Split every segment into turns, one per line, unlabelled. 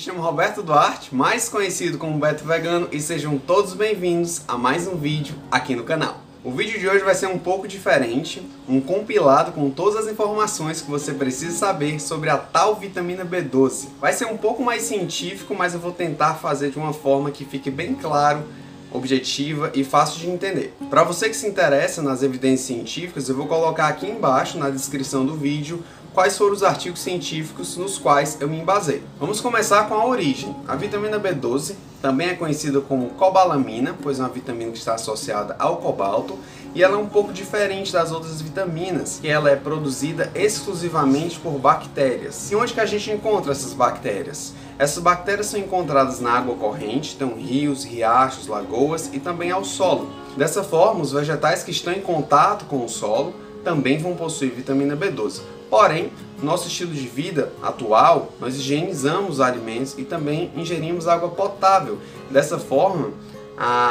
chamo Roberto Duarte, mais conhecido como Beto Vegano, e sejam todos bem-vindos a mais um vídeo aqui no canal. O vídeo de hoje vai ser um pouco diferente, um compilado com todas as informações que você precisa saber sobre a tal vitamina B12. Vai ser um pouco mais científico, mas eu vou tentar fazer de uma forma que fique bem claro, objetiva e fácil de entender. Para você que se interessa nas evidências científicas, eu vou colocar aqui embaixo na descrição do vídeo quais foram os artigos científicos nos quais eu me embasei. Vamos começar com a origem. A vitamina B12 também é conhecida como cobalamina, pois é uma vitamina que está associada ao cobalto, e ela é um pouco diferente das outras vitaminas, que ela é produzida exclusivamente por bactérias. E onde que a gente encontra essas bactérias? Essas bactérias são encontradas na água corrente, então rios, riachos, lagoas e também ao solo. Dessa forma, os vegetais que estão em contato com o solo também vão possuir vitamina B12. Porém, no nosso estilo de vida atual, nós higienizamos os alimentos e também ingerimos água potável. Dessa forma,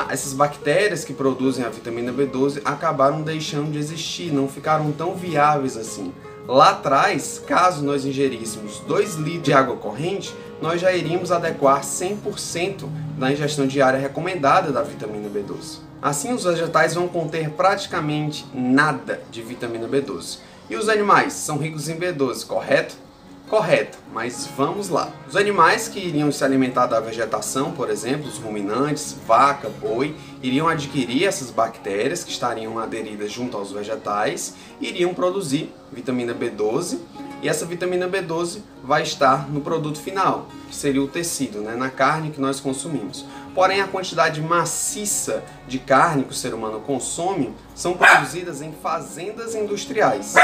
essas bactérias que produzem a vitamina B12 acabaram deixando de existir, não ficaram tão viáveis assim. Lá atrás, caso nós ingeríssemos 2 litros de água corrente, nós já iríamos adequar 100% da ingestão diária recomendada da vitamina B12. Assim, os vegetais vão conter praticamente nada de vitamina B12. E os animais são ricos em B12, correto? Correto, mas vamos lá. Os animais que iriam se alimentar da vegetação, por exemplo, os ruminantes, vaca, boi, iriam adquirir essas bactérias que estariam aderidas junto aos vegetais, iriam produzir vitamina B12, e essa vitamina B12 vai estar no produto final, que seria o tecido, na carne que nós consumimos. Porém, a quantidade maciça de carne que o ser humano consome são produzidas em fazendas industriais.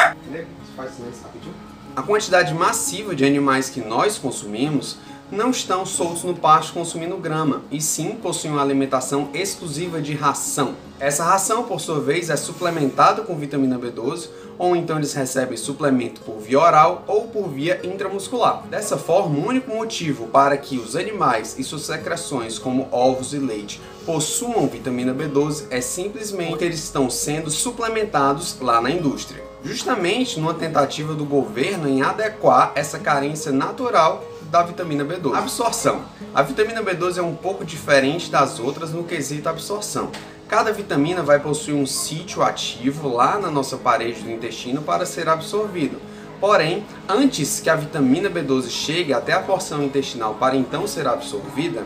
A quantidade massiva de animais que nós consumimos não estão soltos no pasto consumindo grama, e sim possuem uma alimentação exclusiva de ração. Essa ração, por sua vez, é suplementada com vitamina B12, ou então eles recebem suplemento por via oral ou por via intramuscular. Dessa forma, o único motivo para que os animais e suas secreções, como ovos e leite, possuam vitamina B12 é simplesmente porque eles estão sendo suplementados lá na indústria. Justamente numa tentativa do governo em adequar essa carência natural da vitamina B12. Absorção. A vitamina B12 é um pouco diferente das outras no quesito absorção. Cada vitamina vai possuir um sítio ativo lá na nossa parede do intestino para ser absorvido. Porém, antes que a vitamina B12 chegue até a porção intestinal para então ser absorvida,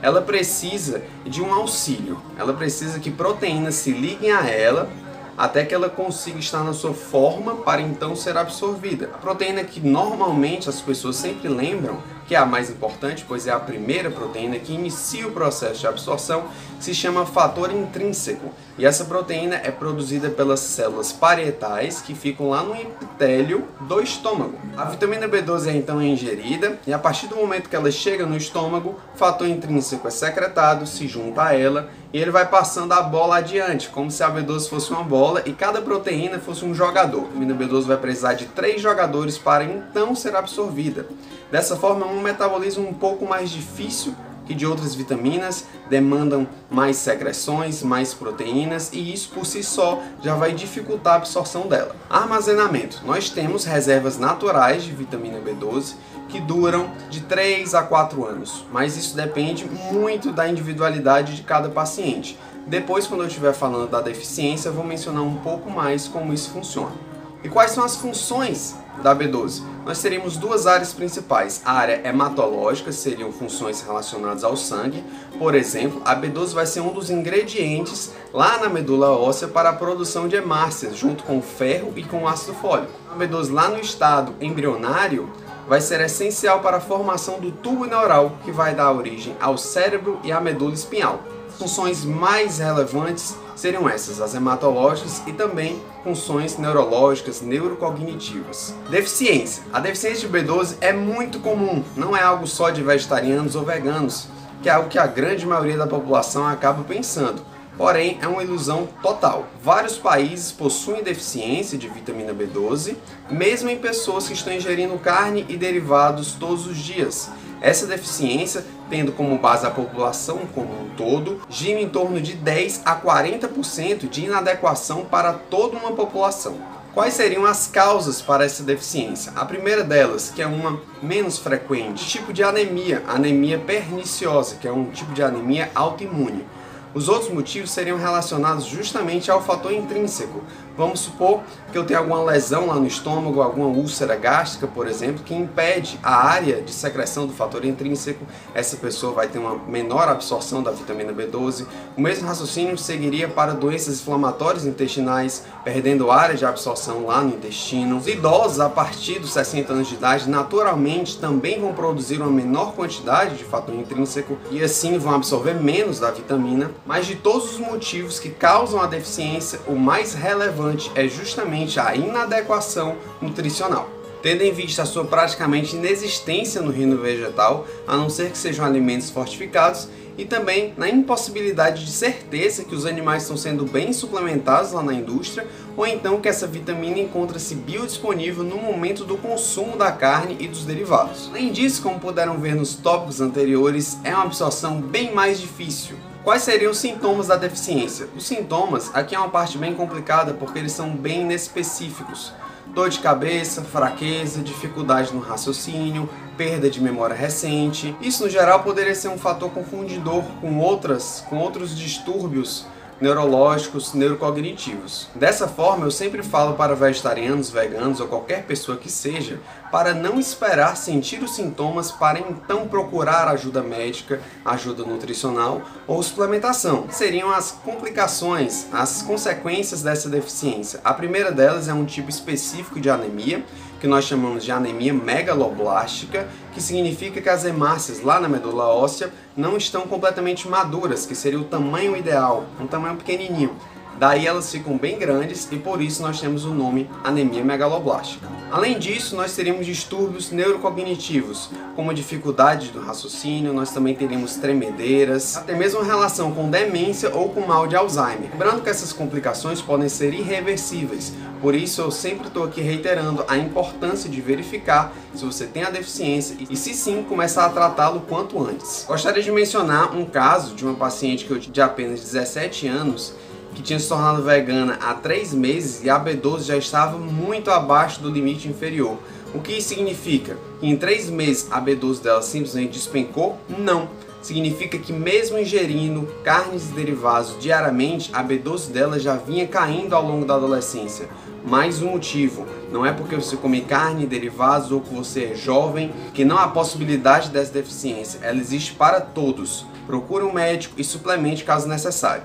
ela precisa de um auxílio. Ela precisa que proteínas se liguem a ela até que ela consiga estar na sua forma para então ser absorvida. A proteína que normalmente as pessoas sempre lembram que é a mais importante, pois é a primeira proteína que inicia o processo de absorção, se chama fator intrínseco. E essa proteína é produzida pelas células parietais que ficam lá no epitélio do estômago. A vitamina B12 é então ingerida e a partir do momento que ela chega no estômago, o fator intrínseco é secretado, se junta a ela e ele vai passando a bola adiante, como se a B12 fosse uma bola e cada proteína fosse um jogador. A vitamina B12 vai precisar de 3 jogadores para então ser absorvida. Dessa forma, é um metabolismo um pouco mais difícil que de outras vitaminas, demandam mais secreções, mais proteínas e isso por si só já vai dificultar a absorção dela. Armazenamento. Nós temos reservas naturais de vitamina B12 que duram de 3 a 4 anos, mas isso depende muito da individualidade de cada paciente. Depois, quando eu estiver falando da deficiência, eu vou mencionar um pouco mais como isso funciona. E quais são as funções da B12? Nós teríamos 2 áreas principais. A área hematológica, seriam funções relacionadas ao sangue. Por exemplo, a B12 vai ser um dos ingredientes lá na medula óssea para a produção de hemácias, junto com o ferro e com o ácido fólico. A B12 lá no estado embrionário vai ser essencial para a formação do tubo neural, que vai dar origem ao cérebro e à medula espinhal. Funções mais relevantes seriam essas, as hematológicas e também funções neurológicas, neurocognitivas. Deficiência. A deficiência de B12 é muito comum, não é algo só de vegetarianos ou veganos, que é algo que a grande maioria da população acaba pensando. Porém, é uma ilusão total. Vários países possuem deficiência de vitamina B12, mesmo em pessoas que estão ingerindo carne e derivados todos os dias. Essa deficiência, tendo como base a população como um todo, gira em torno de 10 a 40% de inadequação para toda uma população. Quais seriam as causas para essa deficiência? A primeira delas, que é uma menos frequente, tipo de anemia, anemia perniciosa, que é um tipo de anemia autoimune. Os outros motivos seriam relacionados justamente ao fator intrínseco. Vamos supor que eu tenho alguma lesão lá no estômago, alguma úlcera gástrica, por exemplo, que impede a área de secreção do fator intrínseco. Essa pessoa vai ter uma menor absorção da vitamina B12. O mesmo raciocínio seguiria para doenças inflamatórias intestinais, perdendo área de absorção lá no intestino. Os idosos, a partir dos 60 anos de idade, naturalmente também vão produzir uma menor quantidade de fator intrínseco e assim vão absorver menos da vitamina. Mas de todos os motivos que causam a deficiência, o mais relevante é justamente a inadequação nutricional. Tendo em vista a sua praticamente inexistência no reino vegetal, a não ser que sejam alimentos fortificados, e também na impossibilidade de certeza que os animais estão sendo bem suplementados lá na indústria, ou então que essa vitamina encontra-se biodisponível no momento do consumo da carne e dos derivados. Além disso, como puderam ver nos tópicos anteriores, é uma absorção bem mais difícil. Quais seriam os sintomas da deficiência? Os sintomas, aqui é uma parte bem complicada porque eles são bem inespecíficos. Dor de cabeça, fraqueza, dificuldade no raciocínio, perda de memória recente. Isso no geral poderia ser um fator confundidor com outros distúrbios neurológicos, neurocognitivos. Dessa forma, eu sempre falo para vegetarianos, veganos ou qualquer pessoa que seja, para não esperar sentir os sintomas para então procurar ajuda médica, ajuda nutricional ou suplementação. Seriam as complicações, as consequências dessa deficiência. A primeira delas é um tipo específico de anemia, que nós chamamos de anemia megaloblástica, que significa que as hemácias lá na medula óssea não estão completamente maduras, que seria o tamanho ideal, um tamanho pequenininho. Daí elas ficam bem grandes e por isso nós temos o nome anemia megaloblástica. Além disso, nós teríamos distúrbios neurocognitivos, como dificuldade do raciocínio, nós também teríamos tremedeiras, até mesmo relação com demência ou com mal de Alzheimer. Lembrando que essas complicações podem ser irreversíveis, por isso eu sempre estou aqui reiterando a importância de verificar se você tem a deficiência e se sim, começar a tratá-lo quanto antes. Gostaria de mencionar um caso de uma paciente de apenas 17 anos que tinha se tornado vegana há 3 meses e a B12 já estava muito abaixo do limite inferior. O que isso significa? Que em 3 meses a B12 dela simplesmente despencou? Não. Significa que mesmo ingerindo carnes e derivados diariamente, a B12 dela já vinha caindo ao longo da adolescência. Mais um motivo, não é porque você come carne e derivados ou que você é jovem que não há possibilidade dessa deficiência. Ela existe para todos. Procure um médico e suplemente caso necessário.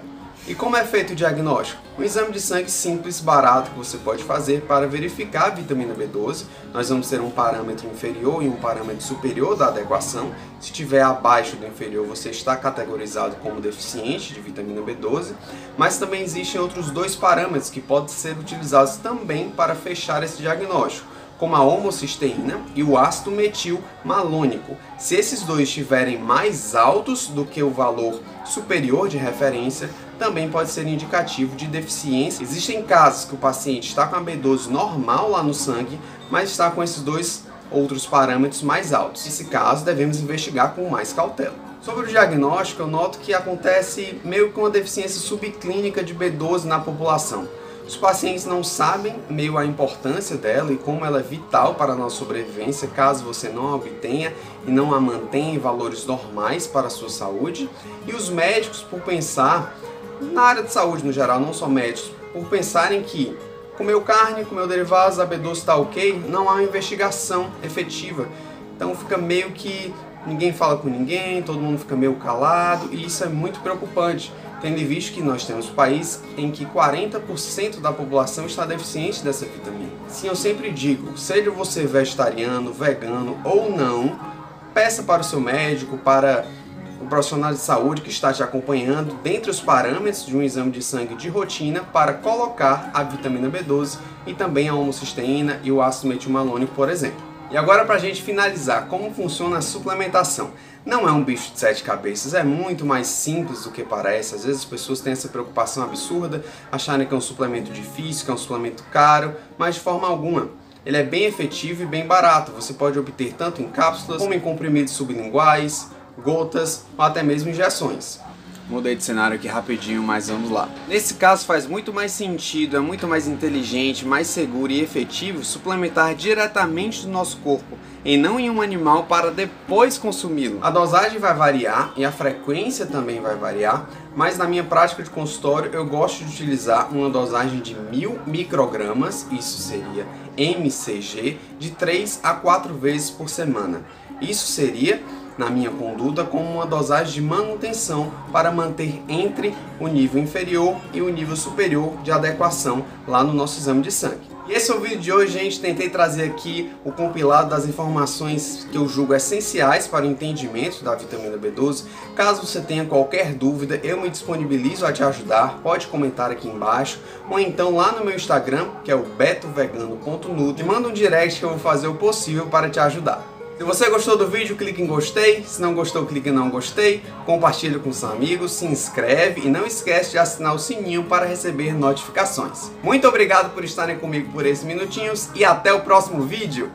E como é feito o diagnóstico? Um exame de sangue simples, barato, que você pode fazer para verificar a vitamina B12. Nós vamos ter um parâmetro inferior e um parâmetro superior da adequação. Se estiver abaixo do inferior, você está categorizado como deficiente de vitamina B12. Mas também existem outros 2 parâmetros que podem ser utilizados também para fechar esse diagnóstico, como a homocisteína e o ácido metil malônico. Se esses 2 estiverem mais altos do que o valor superior de referência, também pode ser indicativo de deficiência. Existem casos que o paciente está com a B12 normal lá no sangue, mas está com esses 2 outros parâmetros mais altos. Nesse caso, devemos investigar com mais cautela. Sobre o diagnóstico, eu noto que acontece meio que uma deficiência subclínica de B12 na população. Os pacientes não sabem meio a importância dela e como ela é vital para a nossa sobrevivência caso você não a obtenha e não a mantenha em valores normais para a sua saúde. E os médicos, por pensar, na área de saúde no geral, não só médicos, por pensarem que comeu carne, comeu derivados, a B12 está ok, não há uma investigação efetiva. Então fica meio que ninguém fala com ninguém, todo mundo fica meio calado e isso é muito preocupante, tendo em vista que nós temos países em que 40% da população está deficiente dessa vitamina. Sim, eu sempre digo, seja você vegetariano, vegano ou não, peça para o seu médico, para o profissional de saúde que está te acompanhando, dentre os parâmetros de um exame de sangue de rotina, para colocar a vitamina B12 e também a homocisteína e o ácido metilmalônico, por exemplo. E agora, para a gente finalizar, como funciona a suplementação? Não é um bicho de 7 cabeças, é muito mais simples do que parece. Às vezes as pessoas têm essa preocupação absurda, acharem que é um suplemento difícil, que é um suplemento caro, mas de forma alguma. Ele é bem efetivo e bem barato. Você pode obter tanto em cápsulas como em comprimidos sublinguais, gotas ou até mesmo injeções. Mudei de cenário aqui rapidinho, mas vamos lá. Nesse caso faz muito mais sentido, é muito mais inteligente, mais seguro e efetivo suplementar diretamente do nosso corpo e não em um animal para depois consumi-lo. A dosagem vai variar e a frequência também vai variar, mas na minha prática de consultório eu gosto de utilizar uma dosagem de 1000 microgramas, isso seria mcg, de 3 a 4 vezes por semana. Isso seria, na minha conduta, como uma dosagem de manutenção para manter entre o nível inferior e o nível superior de adequação lá no nosso exame de sangue. E esse é o vídeo de hoje, gente. Tentei trazer aqui o compilado das informações que eu julgo essenciais para o entendimento da vitamina B12. Caso você tenha qualquer dúvida, eu me disponibilizo a te ajudar. Pode comentar aqui embaixo, ou então lá no meu Instagram, que é o betovegano.nutri. Manda um direct que eu vou fazer o possível para te ajudar. Se você gostou do vídeo, clique em gostei. Se não gostou, clique em não gostei. Compartilhe com seus amigos, se inscreve e não esquece de assinar o sininho para receber notificações. Muito obrigado por estarem comigo por esses minutinhos e até o próximo vídeo.